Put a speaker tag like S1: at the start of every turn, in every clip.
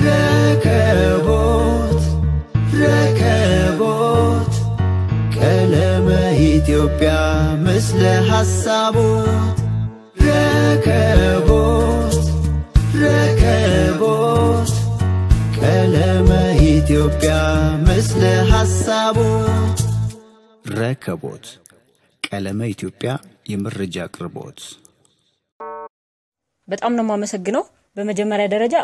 S1: ረከቦት ረከቦት ቀለመ ኢትዮጵያ ምስለ ሐሳቦት ረከቦት ረከቦት ቀለመ ኢትዮጵያ ምስለ ሐሳቦት ረከቦት ቀለመ ኢትዮጵያ የመረጃ አቅርቦት
S2: በጣም ነው ማመሰግነው በመጀመሪያ ደረጃ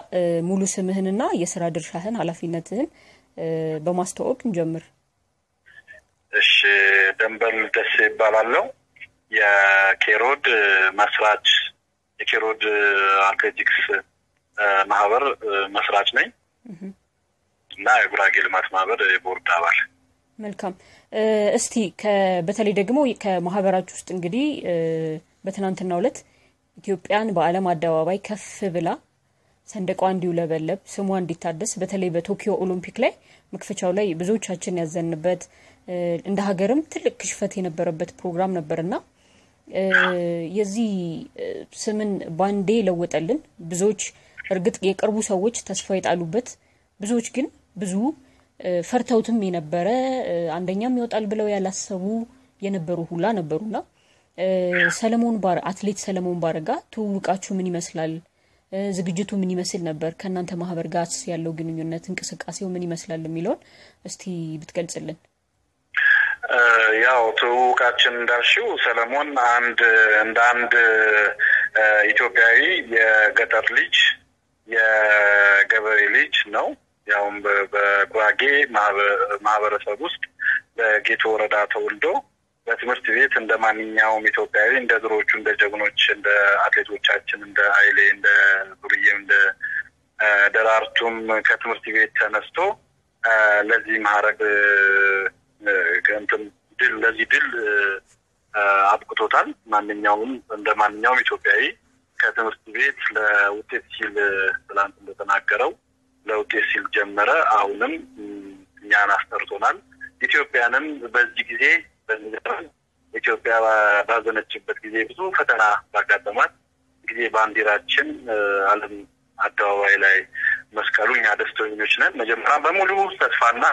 S2: ሙሉ ስምህንና የሥራ ድርሻህን ኃላፊነትህን በማስተዋወቅ እንጀምር
S3: እሺ ደንበል ደስ ይባላልው የኬሮድ መስራች የኬሮድ አትሌቲክስ ማህበር መስራች ነኝ እና የጉራጌ ልማት ማህበር የቦርድ አባል
S2: መልካም እስቲ በተለይ ደግሞ ከማህበራችሁ ውስጥ እንግዲህ በትናንትናው ዕለት ኢትዮጵያን በዓለም አደባባይ ከፍ ብላ ሰንደቋ እንዲውለበለብ ስሟ እንዲታደስ በተለይ በቶኪዮ ኦሎምፒክ ላይ መክፈቻው ላይ ብዙዎቻችን ያዘንበት እንደ ሀገርም ትልቅ ክሽፈት የነበረበት ፕሮግራም ነበርና የዚህ ስምን ባንዴ ለወጠልን ብዙዎች እርግጥ የቅርቡ ሰዎች ተስፋ ይጣሉበት ብዙዎች ግን ብዙ ፈርተውትም የነበረ አንደኛም ይወጣል ብለው ያላሰቡ የነበሩ ሁላ ነበሩና አትሌት ሰለሞን ባረጋ ተውቃችሁ ምን ይመስላል ዝግጅቱ ምን ይመስል ነበር ከናንተ ማህበር ጋር ያለው ግንኙነት እንቅስቃሴው ምን ይመስላል የሚለው እስቲ ብትገልጽልን
S3: ያው ተውቃችን እንዳልሽው ሰለሞን አንድ ኢትዮጵያዊ የገጠር ልጅ የገበሬ ልጅ ነው ያው በጉራጌ ማህበረሰብ ውስጥ በጌቶ ወረዳ ተወልዶ በትምህርት ቤት እንደማንኛውም ኢትዮጵያዊ እንደ ድሮቹ እንደ ጀግኖች እንደ አትሌቶቻችን እንደ ኃይሌ እንደ ዱርዬ እንደ ደራርቱም ከትምህርት ቤት ተነስቶ ለዚህ ማዕረግ ለዚህ ድል አብቅቶታል እንደማንኛውም ኢትዮጵያዊ ከትምህርት ቤት ለውጤት ሲል ትላንት እንደተናገረው ለውጤት ሲል ጀመረ አሁንም እኛን አስተርቶናል ኢትዮጵያንም በዚህ ጊዜ ኢትዮጵያ ባዘነችበት ጊዜ ብዙ ፈተና ባጋጠማት ጊዜ ባንዲራችን ዓለም አደባባይ ላይ መስቀሉኛ ደስተኞች ነን መጀመሪያ በሙሉ ተስፋና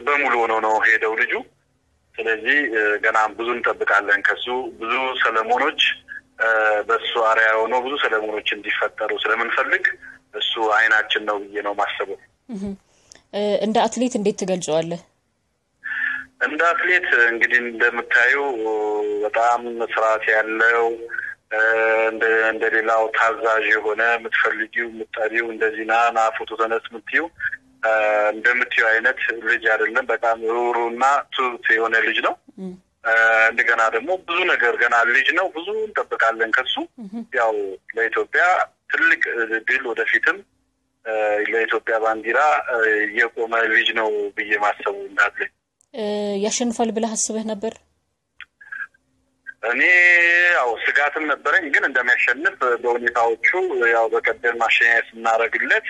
S3: በሙሉ ነው ሄደው ልጁ ስለዚህ ገና ብዙ እንጠብቃለን ከሱ ብዙ ሰለሞኖች በሱ አሪያ ሆኖ ብዙ ሰለሞኖች እንዲፈጠሩ ስለምንፈልግ እሱ አይናችን ነው ነው ማሰቡ
S2: እንደ አትሌት እንዴት ትገልጸዋለህ
S3: እንደ አትሌት እንግዲህ እንደምታዩ በጣም ስርዓት ያለው እንደሌላው ታዛዥ የሆነ ምትፈልጊው ምጣሪው እንደዚህና ፎቶ ተነስ ምትዩ እንደምትዩ አይነት ልጅ አይደለም በጣም ሩሩና ቱት የሆነ ልጅ ነው እንደገና ደግሞ ብዙ ነገር ገና ልጅ ነው ብዙ እንጠብቃለን ከሱ ያው ለኢትዮጵያ ትልቅ ድል ወደፊትም ለኢትዮጵያ ባንዲራ የቆመ ልጅ ነው በየማሰቡ እንዳለ
S2: ያሸንፋል ብለህ አስበህ ነበር
S3: እኔ ያው ስጋትም ነበረኝ ግን እንደሚያሸንፍ በሁኔታዎቹ ያው በቀደም ማሸነፍ እናረግለት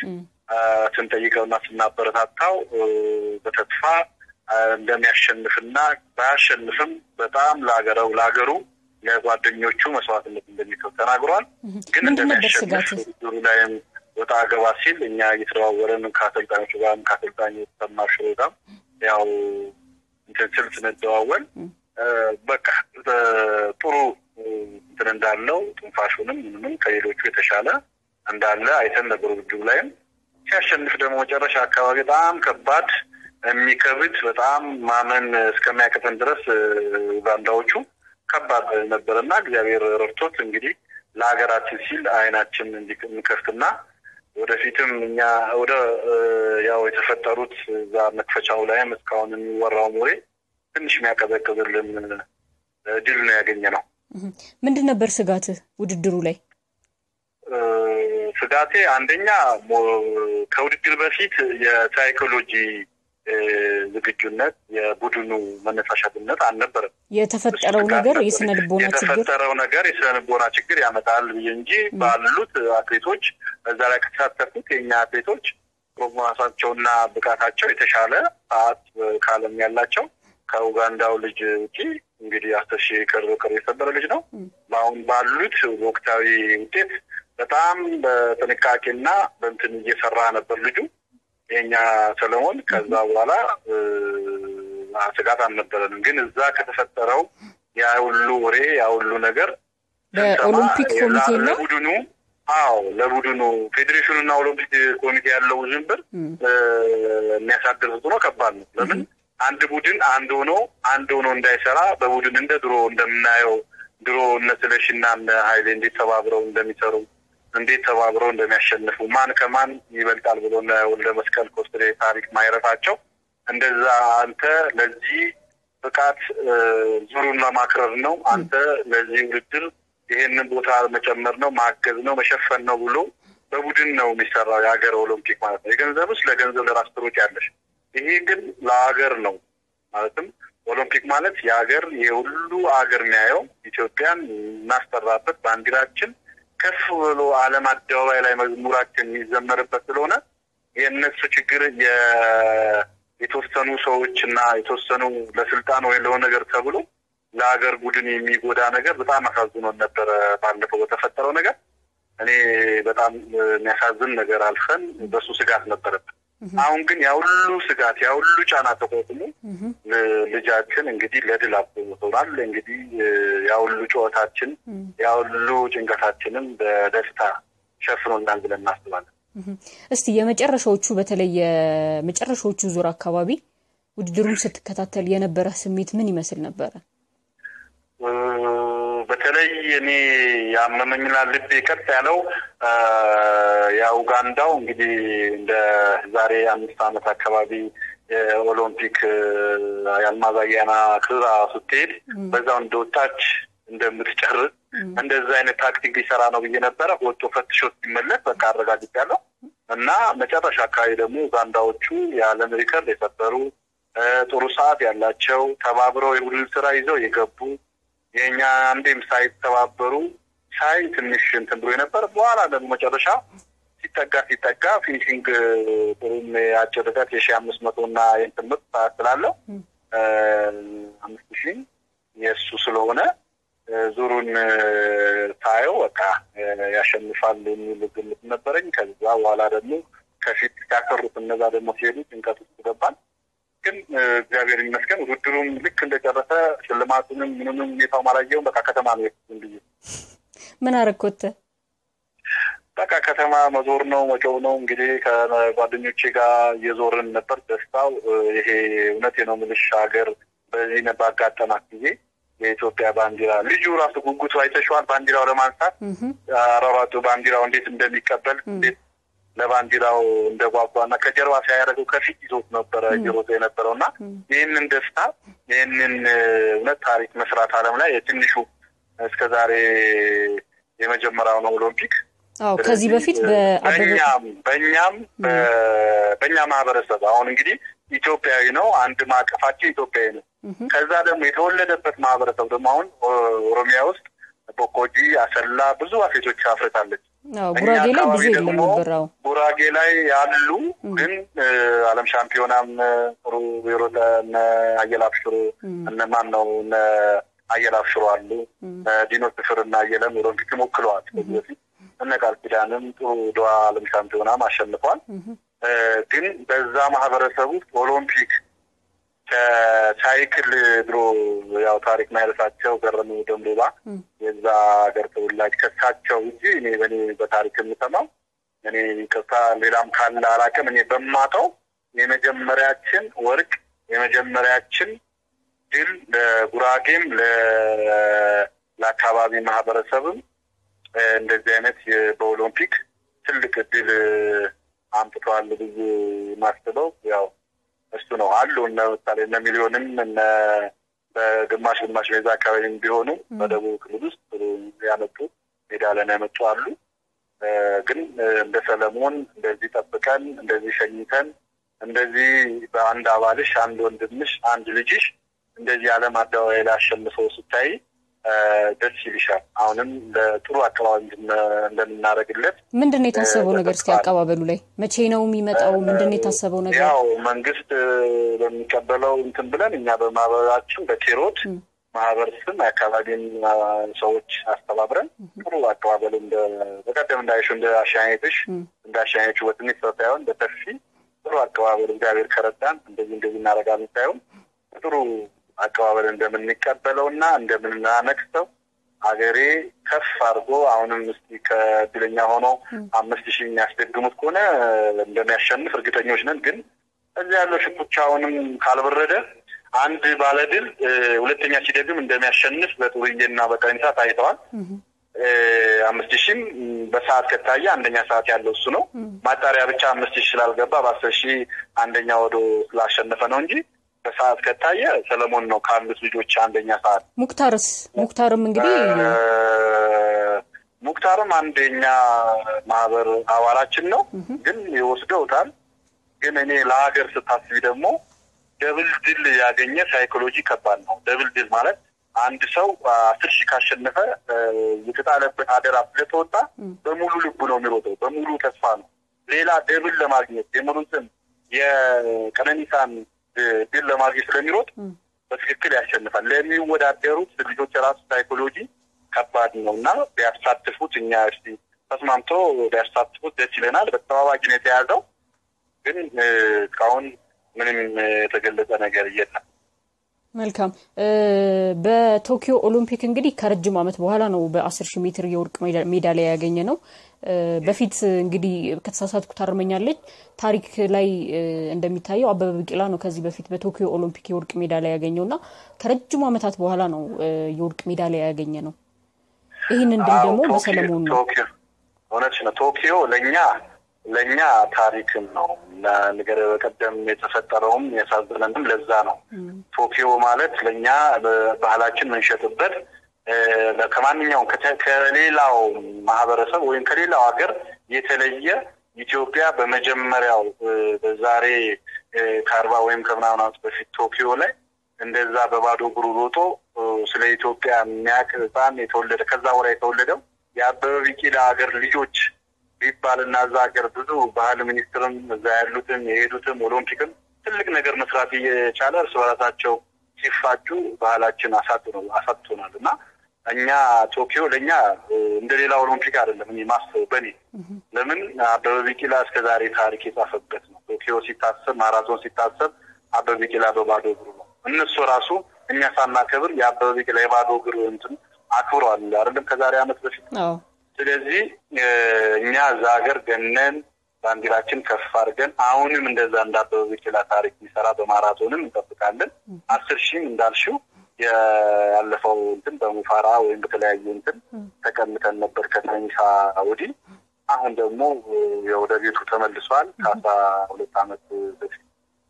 S3: ስንጠይቀውና ስናበረታታው በተስፋ እንደሚያሸንፍና ባያሸንፍም በጣም ለሀገሩ ለጓደኞቹ መስዋዕትነት እንደሚከፍል ተናግሯል ግን እንደሚያሸንፍ ላይም ወጣ ገባ ሲል እኛ እየተዋወረን ከአሰልጣኞቹ ጋር ከአሰልጣኞቹ ተማሽሮታም ያው እንትን እንደዋወል በቃ ጥሩ እንዳለው ጥንፋሹንም ምንም ከሌሎቹ የተሻለ እንዳለ አይተን ነበር ውድድሩ ላይም ሲያሸንፍ ደግሞ መጨረሻ አካባቢ በጣም ከባድ የሚከብድ በጣም ማመን እስከሚያቀተን ድረስ ኡጋንዳዎቹ ከባድ ነበርና እግዚአብሔር ረድቶት እንግዲህ ለሀገራችን ሲል አይናችን እንዲከፍትና ወደፊትም እኛ ወደ ያው የተፈጠሩት ዛ መክፈቻው ላይ መስካውን የሚወራው ሞሬ ትንሽ የሚያቀዘቅዝልን ድል ነው ያገኘነው
S2: ምንድን ነበር ስጋት ውድድሩ ላይ
S3: ስጋቴ አንደኛ ከውድድር በፊት የሳይኮሎጂ ዝግጁነት የቡድኑ መነሳሻትነት አልነበረም
S2: የተፈጠረው ነገር የስነልቦና ችግር ያመጣል እንጂ ባሉት አትሌቶች እዛ ላይ ከተሳተፉት የኛ አትሌቶች ፕሮግራማቸውና ብቃታቸው የተሻለ ሰዓት ካለም ያላቸው ከኡጋንዳው ልጅ ውጪ እንግዲህ 10,000 ከርቀር የሰበረ ልጅ ነው ባሁን ባሉት ወቅታዊ ውጤት
S3: በጣም በጥንቃቄና በእንትን እየሰራ ነበር ልጁ የኛ ሰለሞን ከዛ በኋላ ስጋት አልነበረንም ግን እዛ ከተፈጠረው ያ ሁሉ ወሬ ያ ሁሉ ነገር
S2: በኦሎምፒክ ኮሚቴ ነው
S3: ለቡድኑ ፌዴሬሽኑና ኦሎምፒክ ኮሚቴ ያለው ዝንብር የሚያሳድሩት ነው ከባድ ነው ለምን አንድ ቡድን አንድ ሆኖ እንዳይሰራ በቡድን እንደ ድሮ እንደምናየው ድሮ እነሰለሽና ኃይሌ እንዴት ተባብረው እንደሚሰሩ እንዴት ተባብረው እንደሚያሸንፉ ማን ከማን ይበልጣል ብሎ ወልደ መስቀል ኮስትሬ ታሪክ ማይረታቸው እንደዛ አንተ ለዚህ ፍቃድ ዙሩን ለማክረር ነው አንተ ለዚህ ውድድር ይሄንን ቦታ መጨመር ነው ማገዝ ነው መሸፈን ነው ብሎ በቡድን ነው የሚሰራው የሀገር ኦሎምፒክ ማለት ነው የገንዘብስ ለገንዘብ ለራስ ትሮጭ ያለሽ ይሄ ግን ለሀገር ነው ማለትም ኦሎምፒክ ማለት የሀገር የሁሉ ሀገር የሚያየው ኢትዮጵያን እናስጠራበት ባንዲራችን ከፍ ብሎ ዓለም አደባባይ ላይ መዝሙራችን የሚዘመርበት ስለሆነ የነሱ ችግር የተወሰኑ ሰዎችና የተወሰኑ ለስልጣን ወይ ለሆነ ነገር ተብሎ ለሀገር ቡድን የሚጎዳ ነገር በጣም አሳዝኖ ነበር ባለፈው በተፈጠረው ነገር እኔ በጣም የሚያሳዝን ነገር አልፈን በሱ ስጋት ነበረበት አሁን ግን ያ ሁሉ ስጋት ያ ሁሉ ጫና ተቆጥሞ ልጃችን እንግዲህ ለድል አብቅቶናል እንግዲህ ያ ሁሉ ጨዋታችን ያ ሁሉ ጭንቀታችንን በደስታ ሸፍኖናል ብለን እናስባለን
S2: እስቲ የመጨረሻዎቹ በተለይ የመጨረሻዎቹ ዙር አካባቢ ውድድሩን ስትከታተል የነበረ ስሜት ምን ይመስል ነበር
S3: በተለይ እኔ ያመመኝና ልቤ ቀጥ ያለው ያ ኡጋንዳው እንግዲህ እንደ ዛሬ 5 ዓመት አካባቢ ኦሎምፒክ ያልማዛያና ክራ ስትሄድ በዛው እንደወጣች እንደምትጨርስ እንደዛ አይነት ታክቲክ ሊሰራ ነው ብዬ ነበር ወጥቶ ፈትሾ ሲመለስ በቃ አረጋግጫለሁ እና መጨረሻ አካባቢ ደግሞ ኡጋንዳዎቹ የዓለም ሪከርድ የሰበሩ ጥሩ ሰዓት ያላቸው ተባብረው የቡድን ስራ ይዘው የገቡ የኛ አንዴም ሳይተባበሩ ሳይ ትንሽ እንትን ብሎ ነበር በኋላ ደግሞ መጨረሻ ሲጠጋ ፊኒሺንግ ጥሩም ያጨረታት የ1500 እና የትምርት ታስላለው 5000 የሱ ስለሆነ ዙሩን ታየው በቃ ያሸንፋል የሚል ግምት ነበረኝ ከዛ በኋላ ደግሞ ከፊት ያቀሩት እነዛ ደግሞ ሲሄዱ ጭንቀት ውስጥ ገባን ግን እግዚአብሔር ይመስገን ውድድሩም ልክ እንደጨረሰ ሽልማቱንም ምንም የታው ማራየው በቃ ከተማ ነው እንዴ
S2: ምን አረኮተ
S3: በቃ ከተማ መዞር ነው ወጪው ነው እንግዲህ ከጓደኞቼ ጋር የዞርን ነበር ደስታው ይሄ እውነቴ ነው ምልሽ ሀገር በዚህ ነባጋጠማት ጊዜ የኢትዮጵያ ባንዲራ ልጁ ራሱ ጉጉቱ አይተሽዋል ባንዲራው ለማንሳት አራራቱ ባንዲራው እንዴት እንደሚቀበል እንዴት ለባንዲራው እንደጓጓና ከጀርባ ሲያደርገው ከፊት ይዞት ነበር ይሮጥ የነበረውና ይሄንን ደስታ ይሄንን እውነት ታሪክ መስራት ዓለም ላይ የትንሹ እስከዛሬ የመጀመሪያው ነው ኦሎምፒክ
S2: ከዚህ በፊት
S3: በእኛ ማህበረሰብ አሁን እንግዲህ ኢትዮጵያዊ ነው አንድ ማቀፋቸው ኢትዮጵያዊ ነው ከዛ ደግሞ የተወለደበት ማህበረሰብ ደግሞ አሁን ኦሮሚያ ውስጥ ቦኮጂ አሰላ ብዙ አፍሪቶች አፍርታለች
S2: ጉራጌ ላይ ብዙ የለምበራው
S3: ጉራጌ ላይ ያሉ ግን ዓለም ሻምፒዮናም ጥሩ የሮጠና አየላፍሽሩ እነማን ነው አየላፍሽሩ አሉ ዲኖ ፍርና አየለም ኦሎምፒክ ሞክለዋል በፊት እነቃል ኪዳንም ጥሩ ዶዋ ዓለም ሻምፒዮናም አሸንፏል ግን በዛ ማህበረሰብ ውስጥ ኦሎምፒክ ከሳይክል ድሮ ያው ታሪክ ማይረሳቸው ገረሙ ደምቦባ የዛ ሀገር ተወላጅ ከሳቸው እንጂ እኔ በኔ በታሪክ የምሰማው እኔ ከሳ ሌላም ካለ አላቀም እኔ በማጣው የመጀመሪያችን ወርቅ የመጀመሪያችን ድል ለጉራጌም ለአካባቢ ማህበረሰብም እንደዚህ አይነት በኦሎምፒክ ትልቅ ድል አምጥቷል ብዬ ማስተለው ያው እሱ ነው አሉ እና ለምሳሌ እነ ሚሊዮንም እነ በግማሽ ሜዛ አካባቢ ቢሆኑ በደቡብ ክልል ውስጥ ያመጡ ሜዳሊያ ያመጡ አሉ ግን እንደ ሰለሞን እንደዚህ ጠብቀን እንደዚህ ሸኝተን እንደዚህ በአንድ አባልሽ አንድ ወንድምሽ አንድ ልጅሽ እንደዚህ ዓለም አደባባይ ላይ አሸንፈው ስታይ ደስ ይልሻል አሁንም ለጥሩ አቀባበል እንደምናደርግለት
S2: ምንድነው የታሰበው ነገር እስኪ አቀባበሉ ላይ መቼ ነው የሚመጣው ምንድነው የታሰበው ነገር
S3: ያው መንግስት በሚቀበለው እንትን ብለን እኛ በማህበራችን በቴሮት ማህበረሰብ አካባቢን ሰዎች አስተባብረን ጥሩ አቀባበል እንደ በቀደም እንዳይሽው እንደ አሻያይሽ ወጥኒ ተታየውን በተፊ ጥሩ አቀባበል እግዚአብሔር ከረዳን እንደዚህ እናረጋለን ታየውን ጥሩ አቀባበል እንደምንቀበለውና እንደምናነክተው አገሬ ከፍ አርጎ አሁንም እስቲ ከድለኛ ሆኖ 5000 የሚያስደግሙት ከሆነ እንደሚያሸንፍ እርግጠኞች ነን ግን እዚያ ያለው ሽኩቻውንም ካልበረደ አንድ ባለድል ሁለተኛ ሲደግም እንደሚያሸንፍ በጥሩዬና በቀንታ ታይተዋል 5000 በሰዓት ከታየ አንደኛ ሰዓት ያለው እሱ ነው ማጣሪያ ብቻ 5000 ስላልገባ በ10000 አንደኛ ወዶ ስላሸነፈ ነው እንጂ በሰዓት ከታየ ሰለሞን ነው ካሉት ልጆች አንደኛ ሰዓት
S2: ሙክታርም እንግዲህ
S3: ሙክታርም አንደኛ ማህበር አዋራችን ነው ግን ይወስደውታል ግን እኔ ለሀገር ስታስቢ ደግሞ ደብል ድል ያገኘ ሳይኮሎጂ ከባድ ነው ደብል ድል ማለት አንድ ሰው 10,000 ካሸነፈ የተጣለበት አደራ ስለተወጣ በሙሉ ልቡ ነው የሚሮጠው በሙሉ ተስፋ ነው ሌላ ደብል ለማግኘት የምሩትን የቀነኒሳን ድል ለማግኘት ስለሚሮጥ በትክክል ያሸንፋል ለሚወዳደሩት ልጆች ራሱ ሳይኮሎጂ ከባድ ነውና ቢያሳትፉት እኛ እስቲ ተስማምቶ ቢያሳትፉት ደስ ይለናል በተዋዋጭነት የተያዘው ግን ካሁን ምንም የተገለጸ ነገር የለም
S2: መልካም በቶኪዮ ኦሎምፒክ እንግዲህ ከረጅም አመት በኋላ ነው በ10000 ሜትር የወርቅ ሜዳሊያ ያገኘ ነው በፊት እንግዲህ ከተሳሳትኩ ታርመኛለች ታሪክ ላይ እንደሚታየው አበበ ቢቂላ ነው ከዚህ በፊት በቶኪዮ ኦሎምፒክ የወርቅ ሜዳሊያ ያገኘውና ከረጅም አመታት በኋላ ነው የወርቅ ሜዳሊያ ያገኘ ነው ይሄንን ደግሞ በሰለሞን ነው
S3: ቶኪዮ ለኛ ታሪክም ነው ነገር በቀደም የተፈጠረውም ያሳዝነንም ለዛ ነው ቶኪዮ ማለት ለኛ ባህላችን መንሸጥበት ለከማንኛው ከሌላው ማህበረሰብ ወይም ከሌላው ሀገር የተለየ ኢትዮጵያ በመጀመሪያው በዛሬ ካርባ ወይም ከምናውናት በፊት ቶኪዮ ላይ እንደዛ በባዶ እግሩ ሮጦ ስለ ኢትዮጵያ የሚያቀርባን የተወለደ ከዛ ወራ የተወለደው የአበበ ቢቂላ ሀገር ልጆች ቢባልና ዛገር ብዙ ባህል ሚኒስትርም እዛ ያሉትን የሄዱትን ኦሎምፒክም ትልቅ ነገር መስራት እየቻለ እርስ በራሳቸው ሲፋጩ ባህላችን አሳጥቶናልና እኛ ቶኪዮ ለኛ እንደሌላ ኦሎምፒክ አይደለም ማስተው በኔ ለምን አበበ ቢቂላ እስከዛሬ ታሪክ የጻፈበት ነው ቶኪዮ ሲታሰብ ማራቶን ሲታሰብ አበበ ቢቂላ በባዶ እግሩ ነው እነሱ ራሱ እኛ ሳናከብር የአበበ ቢቂላ የባዶ እግሩ እንትን አክብሯል አይደለም ከዛሬ አመት በፊት ስለዚህ እኛ ዛገር ገነን ባንዲራችን ከፍ አድርገን አሁንም እንደዛ እንዳበበ ቢቂላ ታሪክ ይሰራ በማራቶንም እንጠብቃለን 10,000 እንዳልሽው ያለፈው እንትን በሙፋራ ወይም በተለያዩ እንትን ተቀምጠን ነበር ከትንሳ ወዲ አሁን ደግሞ ወደ ቤቱ ተመልሷል ከ12 አመት በፊት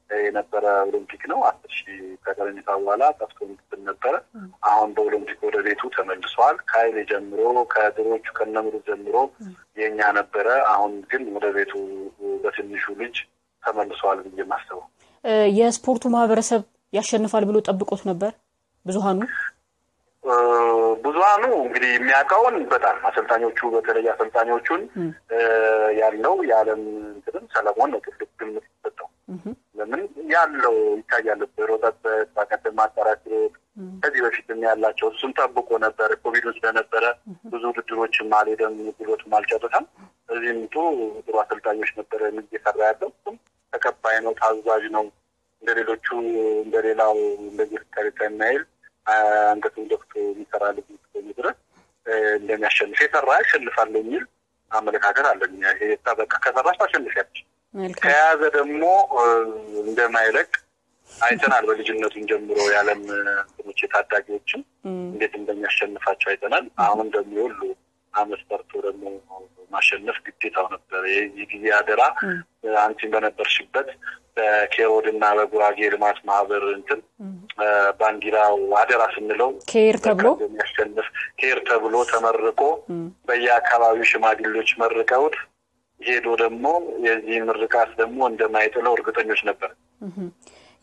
S3: የነበረ ኦሎምፒክ ነው 10,000 ከትንሳ በኋላ ተስኮን ነበር አሁን በኦሎምፒክ ወደ ቤቱ ተመልሷል ካይሌ ጀምሮ ከድሮቹ ከነምሩ ጀምሮ የኛ ነበረ አሁን ግን ወደ ቤቱ በትንሹ ልጅ ተመልሷል ብዬ ማስተው
S2: የስፖርቱ ማህበረሰብ ያሸንፋል ብሎ ጠብቆት ነበር ብዙሃኑ
S3: እንግዲህ የሚያውቀውን በጣም አሰልጣኞቹ በተለይ አሰልጣኞቹን ያለው ያለም እንትን ሰለሞን ነው ትልቅ ግምት ሰጠው ለምን ያለው ይታያል በሮጣበት ባቀደም ማጣራት ከዚህ በፊትም ያላቸው እሱን ተጠብቆ ነበር ኮቪድ ውስጥ ለነበረ ብዙ ውድድሮች ማለደም ብሎት ማልጨረሰም እዚህም ጥሩ አሰልጣኞች ነበር እየሰራ ያለው ተቀባይ ነው ታዛዥ ነው እንደሌሎቹ እንደሌላው እንደዚህ ተሪተናይል አንገቱን ደፍቶ ይሰራል ድረስ እንደሚያሸንፍ የሰራ ያሸንፋል የሚል አመለካከት አለኝ ይሄ ተበቃ ከሰራሽ ታሸንፊያለሽ ከያዘ ደግሞ እንደማይለቅ አይተናል በልጅነቱን ጀምሮ ያለም ትንሽ ታዳጊዎችን እንዴት እንደሚያሸንፋቸው አይተናል አሁን ደግሞ ሁሉ አመት በርቶ ደግሞ ማሸነፍ ግዴታው ነበር የጊዜ አደራ አንቺ በነበርሽበት በኬሮድና በጉራጌ ልማት ማህበር እንትን ባንዲራው አደራ ስንለው ኬር ተብሎ ተመርቆ በየአካባቢው ሽማግሌዎች መርቀውት ሄዶ ደግሞ የዚህ ምርቃት ደግሞ እንደማይጥለው እርግጠኞች ነበር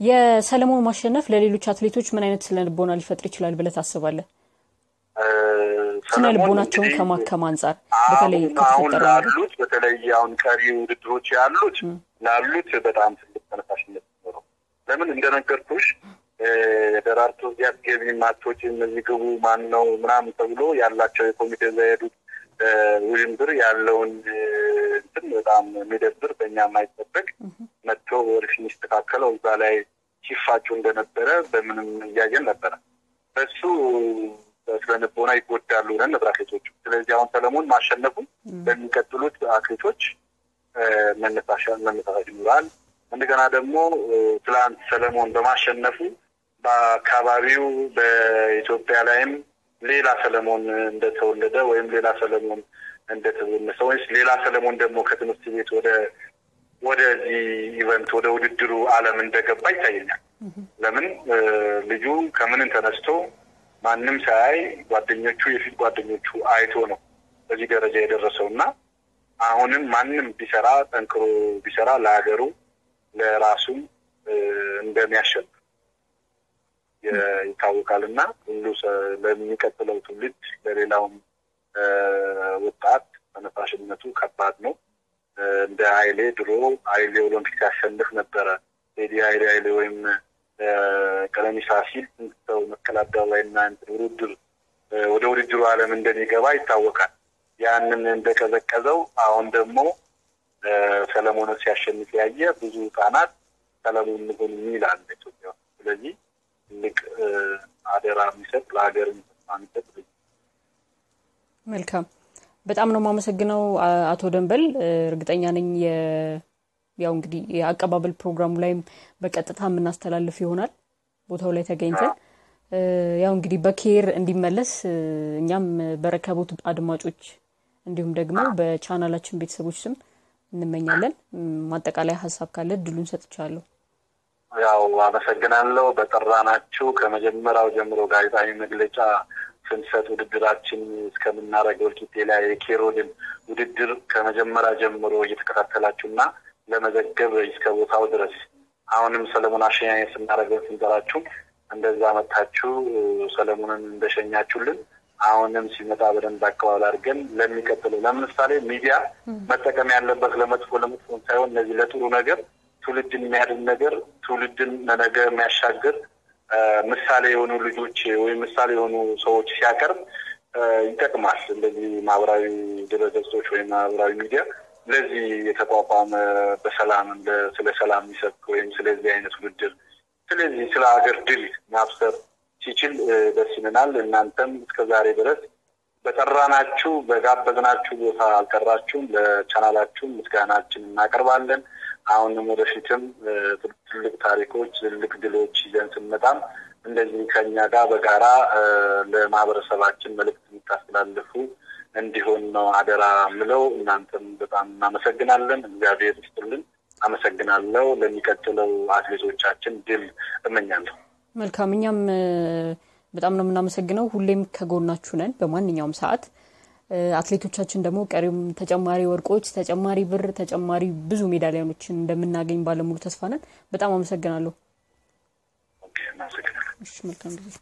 S2: የሰለሞን ማሸነፍ ለሌሎች አትሌቶች ምን አይነት ስለልቦና ሊፈጥር ይችላል ብለህ ታስባለህ ስለልቦናቸውን ከማከም አንፃር በተለይ
S3: ከተፈጠሩት በተለይ አሁን ቀሪ ውድድሮች ያሉት በጣም ትልቅ ተነሳሽነት ነው ለምን እንደነገርኩሽ ደራርቱ ያስገቢ ማቶች እነዚህ ግቡ ማን ነው ምናምን ተብሎ ያላቸው የኮሚቴ ዘየዱት ውዥንብር ያለውን እንትን በጣም የሚደብር በእኛ ማይጠበቅ መጥቶ ወርፊን ይስተካከለው እዛ ላይ ሲፋጩ እንደነበረ በምንም እያየን ነበር በሱ ስለነበውና ይጎዳሉ ነበር አትሌቶቹ ስለዚህ አሁን ሰለሞን ማሸነፉ በሚቀጥሉት አትሌቶች መነሳሻ ይኖራል እንደገና ደግሞ ትላንት ሰለሞን በማሸነፉ በአካባቢው በኢትዮጵያ ላይም ሌላ ሰለሞን እንደተወለደ ወይም ሌላ ሰለሞን እንደተወለደ ወይስ ሌላ ሰለሞን ደግሞ ከትምህርት ቤት ወደዚህ ኢቨንት ወደ ውድድሩ ዓለም እንደገባ ይታየኛል ለምን ልጁ ከምን ተነስቶ ማንንም ሳይ ጓደኞቹ የፊት ጓደኞቹ አይቶ ነው በዚህ ደረጃ የደረሰውና አሁንም ማንንም ቢሰራ ጠንክሮ ቢሰራ ለሀገሩ ለራሱ እንደሚያሸንፍ ይታወቃልና ሁሉ ለሚቀጥለው ትውልድ ለሌላው ወጣት ተነሳሽነቱ ከባድ ነው እንደ አይሌ ድሮ አይሌ ኦሎምፒክ ያሸንፍ ነበር ቴዲ አይሌ ወይም ቀለኒሳ ሲል እንተው መከላዳዋይና ውድድር ወደ ውድድሩ ዓለም እንደሚገባ ይታወቃል ያንን እንደቀዘቀዘው አሁን ደግሞ ሰለሞን ሲያሸንፍ ያየ ብዙ ጣናት ሰለሞን ንጉን ይላል ኢትዮጵያ ስለዚህ ልክ አደራ የሚሰጥ ለሀገር የሚሰጥ
S2: መልካም በጣም ነው ማመሰግነው አቶ ደንበል እርግጠኛ ነኝ ያው እንግዲህ የአቀባበል ፕሮግራሙ ላይም በቀጥታ እናስተላልፍ ይሆናል ቦታው ላይ ተገኝተን ያው እንግዲህ በኬር እንዲመለስ እኛም በረከቦት አድማጮች እንዲሁም ደግሞ በቻናላችን ቤተሰቦች ስም እንመኛለን ማጠቃለያ ሐሳብ ካለ ድሉን ሰጥቻለሁ
S3: ያው አመሰግናለሁ በጠራናችሁ ከመጀመሪያው ጀምሮ ጋዜጣዊ መግለጫ ስንሰጥ ውድድራችን እስከምናረገው ላይ የኬሮድን ውድድር ከመጀመሪያ ጀምሮ እየተከታተላችሁና ለመዘገብ እስከ ቦታው ድረስ አሁንም ሰለሞን አሸኛኝ ስናረገው ስንጠራችሁ እንደዛ መጣችሁ ሰለሞንን እንደሸኛችሁልን አሁንም ሲመጣ በደንብ አቀባበል አድርገን ለሚቀጥለው ለምሳሌ ሚዲያ መጠቀም ያለበት ለመጥፎ ሳይሆን እነዚህ ለጥሩ ነገር ትውልድን የሚያድን ነገር ትውልድን ነገ የሚያሻግር ምሳሌ የሆኑ ልጆች ወይ ምሳሌ የሆኑ ሰዎች ሲያቀርብ ይጠቅማል እንደዚህ ማብራዊ ድረገጾች ወይ ማብራዊ ሚዲያ ለዚህ የተቋቋመ በሰላም ስለ ሰላም ይሰብክ ወይም ስለዚህ አይነት ውድድር ስለዚህ ስለ ሀገር ድል ማብሰር ሲችል ደስ ይለናል እናንተም እስከዛሬ ድረስ በጠራናችሁ በጋበዝናችሁ ቦታ አልቀራችሁም ለቻናላችሁ ምስጋናችን እናቀርባለን አሁንም ወደፊትም ትልቅ ታሪኮች ትልቅ ድሎች ይዘን ስንመጣም እንደዚህ ከኛ ጋር በጋራ ለማህበረሰባችን መልእክት እንታስተላልፉ እንዲሆን ነው አደራ ምለው እናንተም በጣም እናመሰግናለን እግዚአብሔር ይስጥልን አመሰግናለሁ ለሚቀጥለው አትሌቶቻችን ድል እመኛለሁ
S2: መልካም እኛም በጣም ነው እናመሰግነው ሁሌም ከጎናችሁ ነን በማንኛውም ሰዓት አትሌቶቻችን ደግሞ ቀሪም ተጨማሪ ወርቆች ተጨማሪ ብር ተጨማሪ ብዙ ሜዳሊያኖችን እንደምናገኝ ባለሙሉ ተስፋ ነን በጣም አመሰግናለሁ
S3: ኦኬ እናመሰግናለን
S2: እሺ መልካም ጊዜ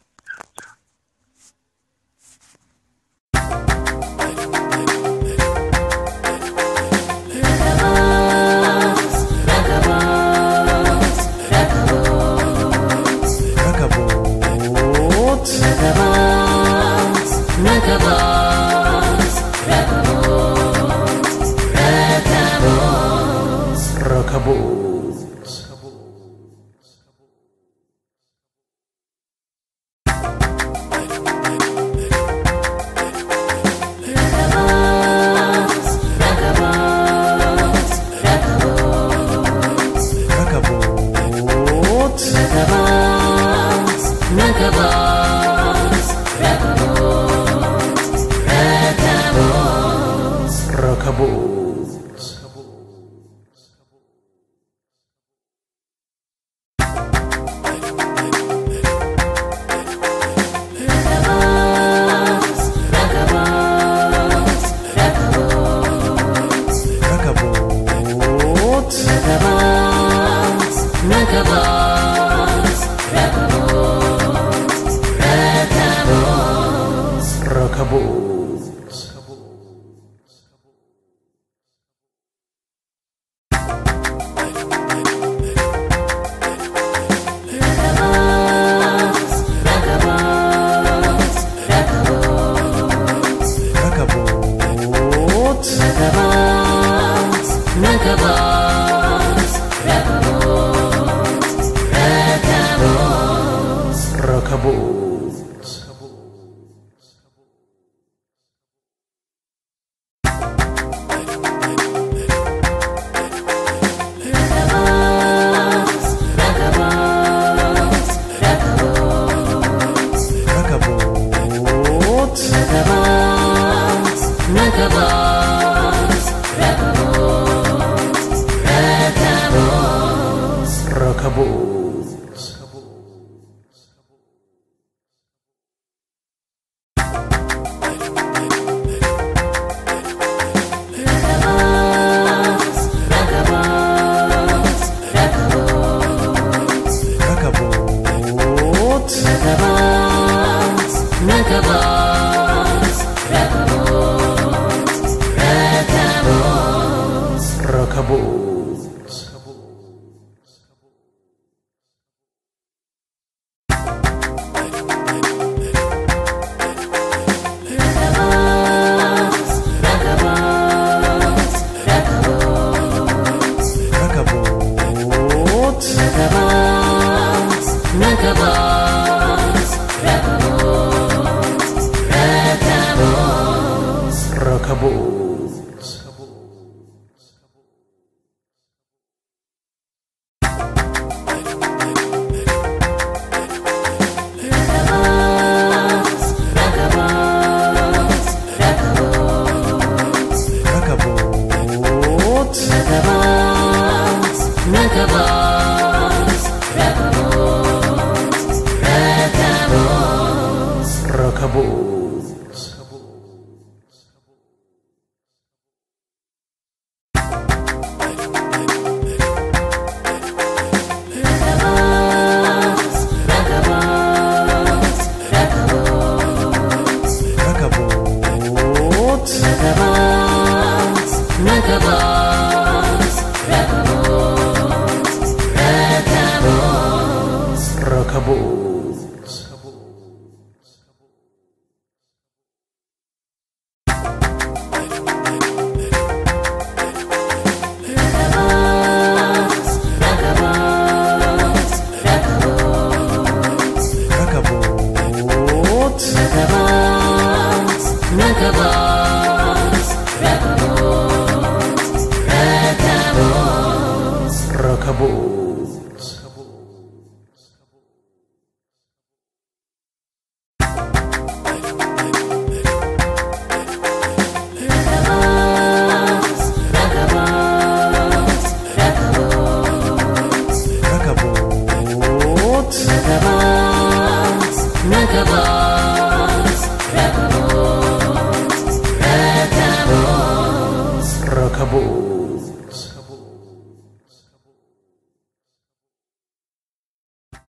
S4: Rakabot